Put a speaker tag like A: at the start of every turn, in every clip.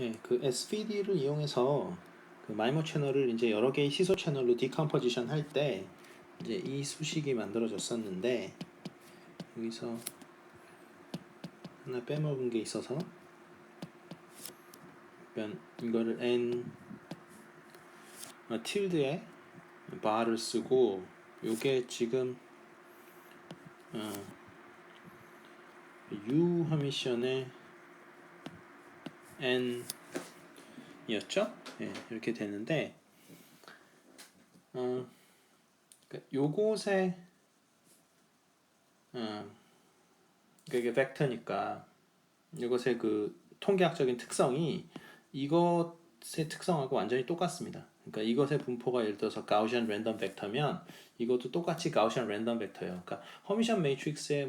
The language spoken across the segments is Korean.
A: 예, 그 SVD를 이용해서 그 마이머 채널을 이제 여러 개의 시소 채널로 디컴포지션 할 때 이제 이 수식이 만들어졌었는데 여기서 하나 빼먹은 게 있어서 이거를 n 틸드에 바를 쓰고 요게 지금 u 허미션의 n 이었죠? 예, 이렇게 되는데 요곳에 이게 벡터니까 이것의 그 통계학적인 특성이 이것의 특성하고 완전히 똑같습니다. 그러니까 이것의 분포가 예를 들어서 가우시안 랜덤 벡터면 이것도 똑같이 가우시안 랜덤 벡터예요. 그러니까 허미션 매트릭스의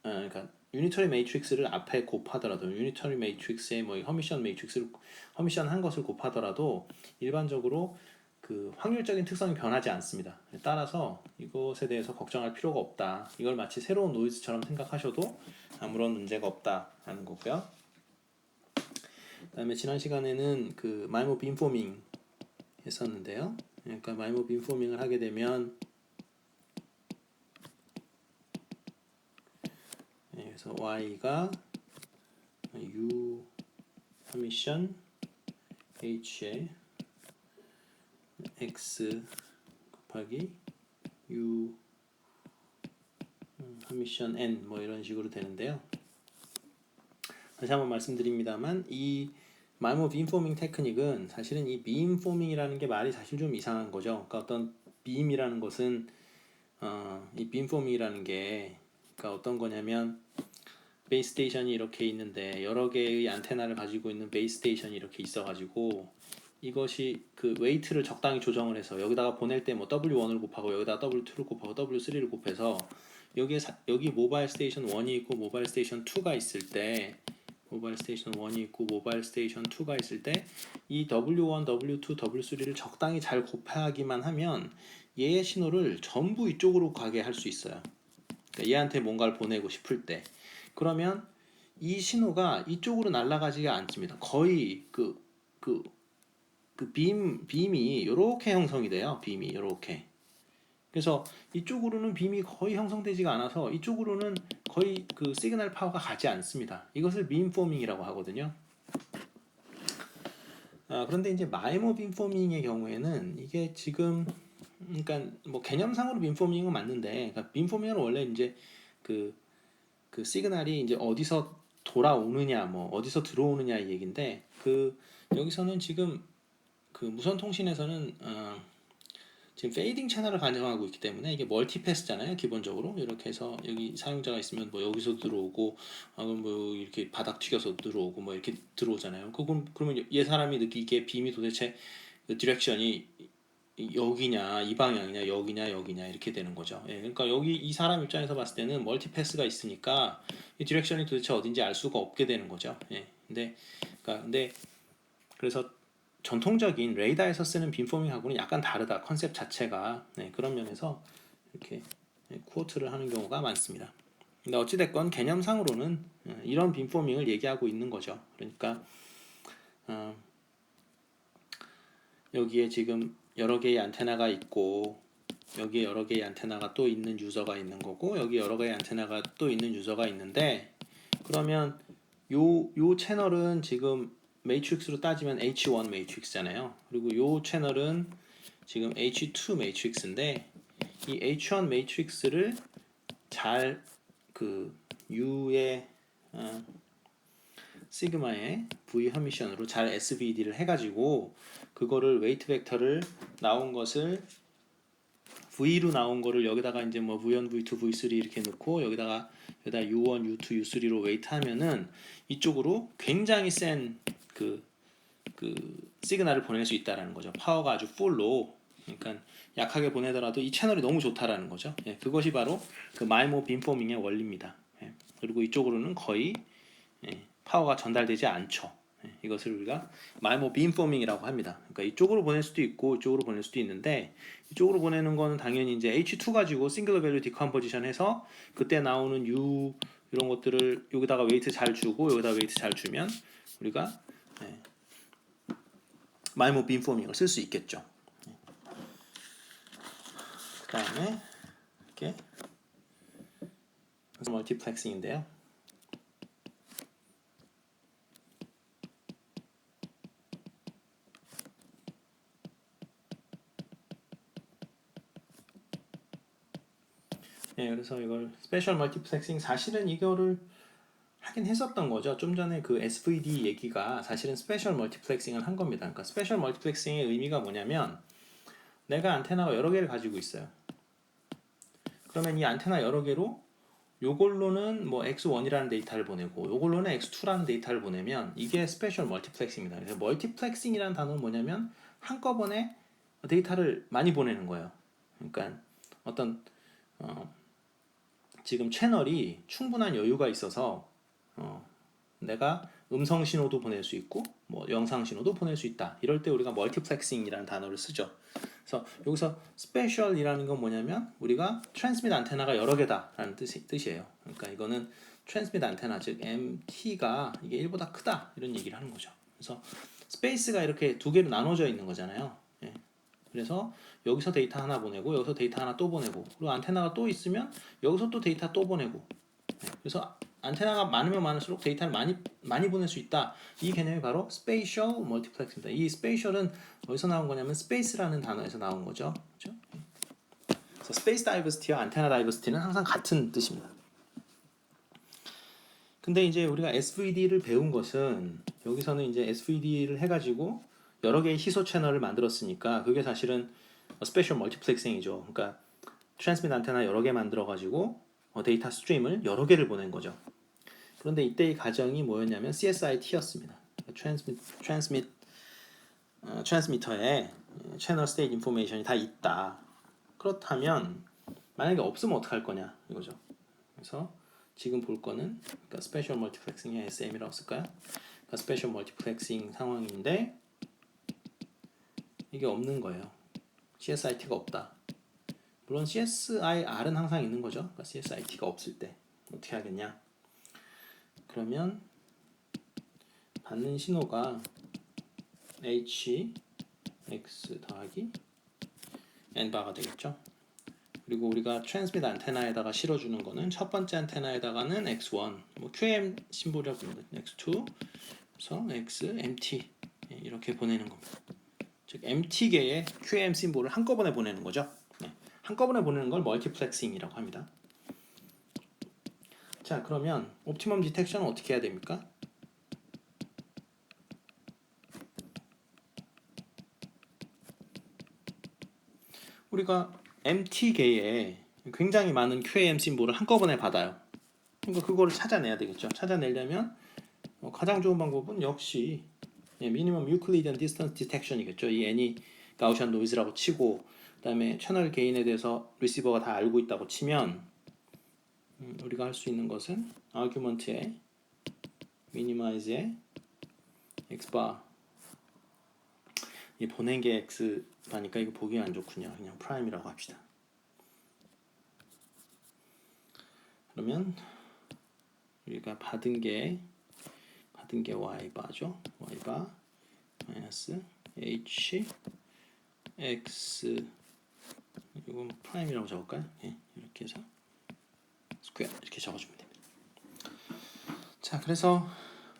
A: 그러니까 유니터리 매트릭스를 앞에 곱하더라도 유니터리 매트릭스의 허미션 매트릭스를 허미션 한 것을 곱하더라도 일반적으로 그 확률적인 특성이 변하지 않습니다. 따라서 이것에 대해서 걱정할 필요가 없다. 이걸 마치 새로운 노이즈처럼 생각하셔도 아무런 문제가 없다라는 거고요. 그다음에 지난 시간에는 그 마이모 빔포밍 했었는데요. 그러니까 마이모 빔포밍을 하게 되면 그래서 y가 u 허미션 h의 x 곱하기 u 허미션 n 이런 식으로 되는데요. 다시 한번 말씀드립니다만 이 마이모 빔포밍 테크닉은 사실은 이 빔포밍이라는 게 말이 사실 좀 이상한 거죠. 그러니까 어떤 빔이라는 것은 이 빔포밍이라는 게 그러니까 어떤 거냐면 베이스 스테이션이 이렇게 있는데 여러 개의 안테나를 가지고 있는 베이스 스테이션이 이렇게 있어가지고 이것이 그 웨이트를 적당히 조정을 해서 여기다가 보낼 때 W1을 곱하고 여기다가 W2를 곱하고 W3를 곱해서 여기 모바일 스테이션 1이 있고 모바일 스테이션 2가 있을 때 모바일 스테이션 1이 있고 모바일 스테이션 2가 있을 때 이 W1, W2, W3를 적당히 잘 곱하기만 하면 얘의 신호를 전부 이쪽으로 가게 할 수 있어요. 그러니까 얘한테 뭔가를 보내고 싶을 때 그러면 이 신호가 이쪽으로 날아가지가 않습니다. 거의 빔이 이렇게 형성이 돼요. 빔이 이렇게. 그래서 이쪽으로는 빔이 거의 형성되지가 않아서 이쪽으로는 거의 그 시그널 파워가 가지 않습니다. 이것을 빔포밍이라고 하거든요. 그런데 이제 마이모 빔포밍의 경우에는 이게 지금 그러니까 개념상으로 빔포밍은 맞는데 그러니까 빔포밍은 원래 이제 그 시그널이 이제 어디서 돌아오느냐 어디서 들어오느냐 이 얘기인데 여기서는 지금 그 무선 통신에서는 지금 페이딩 채널을 가정하고 있기 때문에 이게 멀티패스잖아요. 기본적으로 이렇게 해서 여기 사용자가 있으면 여기서 들어오고 이렇게 바닥 튀겨서 들어오고 이렇게 들어오잖아요. 그러면 얘 사람이 느끼기에 빔이 도대체 그 디렉션이 여기냐 이 방향이냐 여기냐 이렇게 되는 거죠. 예, 그러니까 여기 이 사람 입장에서 봤을 때는 멀티패스가 있으니까 이 디렉션이 도대체 어딘지 알 수가 없게 되는 거죠. 예, 근데 그래서 전통적인 레이더에서 쓰는 빔포밍하고는 약간 다르다. 컨셉 자체가 그런 면에서 이렇게 쿼트를 하는 경우가 많습니다. 근데 어찌됐건 개념상으로는 이런 빔포밍을 얘기하고 있는 거죠. 그러니까 여기에 지금 여러 개의 안테나가 있고 여기에 여러 개의 안테나가 또 있는 유저가 있는 거고 여기 여러 개의 안테나가 또 있는 유저가 있는데 그러면 요 채널은 지금 매트릭스로 따지면 H1 매트릭스잖아요. 그리고 요 채널은 지금 H2 매트릭스인데 이 H1 매트릭스를 잘 U의 시그마의 V 허미션으로 잘 SVD를 해가지고 그거를 웨이트 벡터를 나온 것을 V로 나온 거를 여기다가 이제 V1, V2, V3 이렇게 넣고 여기다 U1, U2, U3로 웨이트 하면은 이쪽으로 굉장히 센 시그널을 보낼 수 있다라는 거죠. 파워가 아주 풀로 그러니까 약하게 보내더라도 이 채널이 너무 좋다라는 거죠. 예, 그것이 바로 그 마이모 빔포밍의 원리입니다. 예, 그리고 이쪽으로는 거의 파워가 전달되지 않죠. 이것을 우리가 마이모 빔포밍이라고 합니다. 그러니까 이쪽으로 보낼 수도 있고 이쪽으로 보낼 수도 있는데 이쪽으로 보내는 거는 당연히 이제 H2 가지고 싱글러 밸류 디컴포지션 해서 그때 나오는 U 이런 것들을 여기다가 웨이트 잘 주고 여기다 웨이트 잘 주면 우리가 마이모 빔포밍을 쓸 수 있겠죠. 그 다음에 이렇게 멀티플렉싱인데요. 그래서 이걸 스페셜 멀티플렉싱 사실은 이거를 하긴 했었던 거죠. 좀 전에 그 SVD 얘기가 사실은 스페셜 멀티플렉싱을 한 겁니다. 그러니까 스페셜 멀티플렉싱의 의미가 뭐냐면 내가 안테나가 여러 개를 가지고 있어요. 그러면 이 안테나 여러 개로 요걸로는 뭐 X1이라는 데이터를 보내고 요걸로는 X2라는 데이터를 보내면 이게 스페셜 멀티플렉싱입니다. 그래서 멀티플렉싱이라는 단어는 뭐냐면 한꺼번에 데이터를 많이 보내는 거예요. 그러니까 어떤 지금 채널이 충분한 여유가 있어서 내가 음성 신호도 보낼 수 있고 뭐 영상 신호도 보낼 수 있다. 이럴 때 우리가 멀티플렉싱이라는 단어를 쓰죠. 그래서 여기서 스페셜이라는 건 뭐냐면 우리가 트랜스밋 안테나가 여러 개다라는 뜻이에요. 그러니까 이거는 트랜스밋 안테나 즉 MT가 이게 1보다 크다 이런 얘기를 하는 거죠. 그래서 스페이스가 이렇게 두 개로 나눠져 있는 거잖아요. 그래서 여기서 데이터 하나 보내고 여기서 데이터 하나 또 보내고 그리고 안테나가 또 있으면 여기서 또 데이터 또 보내고 그래서 안테나가 많으면 많을수록 데이터를 많이 보낼 수 있다. 이 개념이 바로 스페이셜 멀티플렉스입니다. 이 스페이셜은 어디서 나온 거냐면 스페이스라는 단어에서 나온 거죠. 그렇죠? 그래서 스페이스 다이버시티와 안테나 다이버시티는 항상 같은 뜻입니다. 근데 이제 우리가 SVD를 배운 것은 여기서는 이제 SVD를 해가지고 여러 개의 희소 채널을 만들었으니까 그게 사실은 스페셜 멀티플렉싱이죠. 그러니까 트랜스밋 안테나 여러 개 만들어가지고 데이터 스트림을 여러 개를 보낸 거죠. 그런데 이때의 가정이 뭐였냐면 CSIT였습니다. 트랜스미터에 채널 스테이트 인포메이션이 다 있다. 그렇다면 만약에 없으면 어떡할 거냐 이거죠. 그래서 지금 볼 거는 그러니까 스페셜 멀티플렉싱의 SM이라고 쓸까요? 그러니까 스페셜 멀티플렉싱 상황인데 이게 없는 거예요. CSIT가 없다. 물론 CSIR은 항상 있는 거죠. 그러니까 CSIT가 없을 때 어떻게 하겠냐? 그러면 받는 신호가 H X 더하기 N바가 되겠죠. 그리고 우리가 트랜스밋 안테나에다가 실어주는 거는 첫 번째 안테나에다가는 X1, 뭐 QM 심볼이라고 부릅니다. X2, 그래서 X, MT 이렇게 보내는 겁니다. 즉 MT개의 QM 심볼을 한꺼번에 보내는 거죠. 한꺼번에 보내는 걸 멀티플렉싱이라고 합니다. 자, 그러면 옵티멈 디텍션은 어떻게 해야 됩니까? 우리가 MT개에 굉장히 많은 QAM 심볼을 한꺼번에 받아요. 그러니까 그거를 찾아내야 되겠죠. 찾아내려면 가장 좋은 방법은 역시 미니멈 유클리디언 디스턴스 디텍션이겠죠. 이 N이 가우시안 노이즈라고 치고 그다음에 채널 게인에 대해서 리시버가 다 알고 있다고 치면 우리가 할 수 있는 것은 아규먼트에 미니마이즈에 x바 이 보낸 게 x바니까 이거 보기 안 좋군요. 그냥 프라임이라고 합시다. 그러면 우리가 받은 게 y바죠. y바 마이너스 h x 이건 프라임이라고 적을까요? 이렇게 해서 스퀘어 이렇게 적어주면 됩니다. 자, 그래서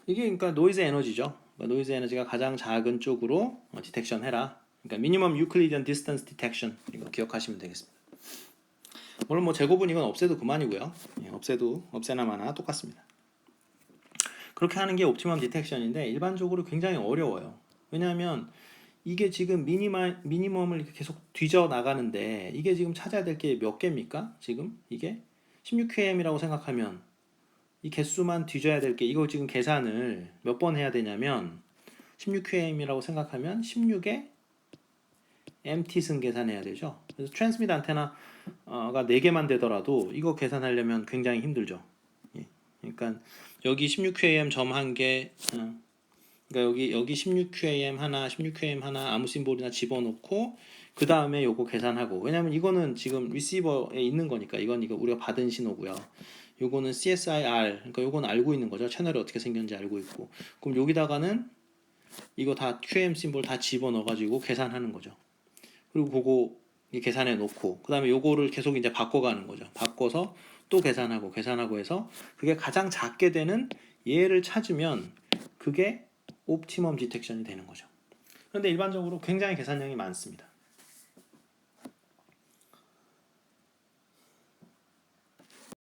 A: 이게 그러니까 노이즈 에너지죠. 그러니까 노이즈 에너지가 가장 작은 쪽으로 디텍션 해라. 그러니까 미니멈 유클리디언 디스턴스 디텍션 이거 기억하시면 되겠습니다. 물론 뭐 제곱은 이건 없애도 그만이고요. 없애나 마나 똑같습니다. 그렇게 하는 게 옵티멈 디텍션인데 일반적으로 굉장히 어려워요. 왜냐하면 이게 지금 미니멈을 이렇게 계속 뒤져 나가는데 이게 지금 찾아야 될 게 몇 개입니까? 지금 이게 16QM이라고 생각하면 이 개수만 뒤져야 될 게 이거 지금 계산을 몇 번 해야 되냐면 16QM이라고 생각하면 16에 MT승 계산해야 되죠. 그래서 트랜스밋 안테나가 4개만 되더라도 이거 계산하려면 굉장히 힘들죠. 그러니까 여기 16QAM 점 한 개, 그러니까 여기 16QAM 하나, 16QAM 하나 아무 심볼이나 집어넣고 그 다음에 요거 계산하고 왜냐면 이거는 지금 리시버에 있는 거니까 이거 우리가 받은 신호고요. 요거는 CSIR, 그러니까 요건 알고 있는 거죠. 채널이 어떻게 생겼는지 알고 있고. 그럼 여기다가는 이거 다 QM 심볼 다 집어넣어가지고 계산하는 거죠. 그리고 그거 계산해 놓고 그 다음에 요거를 계속 이제 바꿔가는 거죠. 바꿔서 또 계산하고 해서 그게 가장 작게 되는 얘를 찾으면 그게 옵티멈 디텍션이 되는 거죠. 그런데 일반적으로 굉장히 계산량이 많습니다.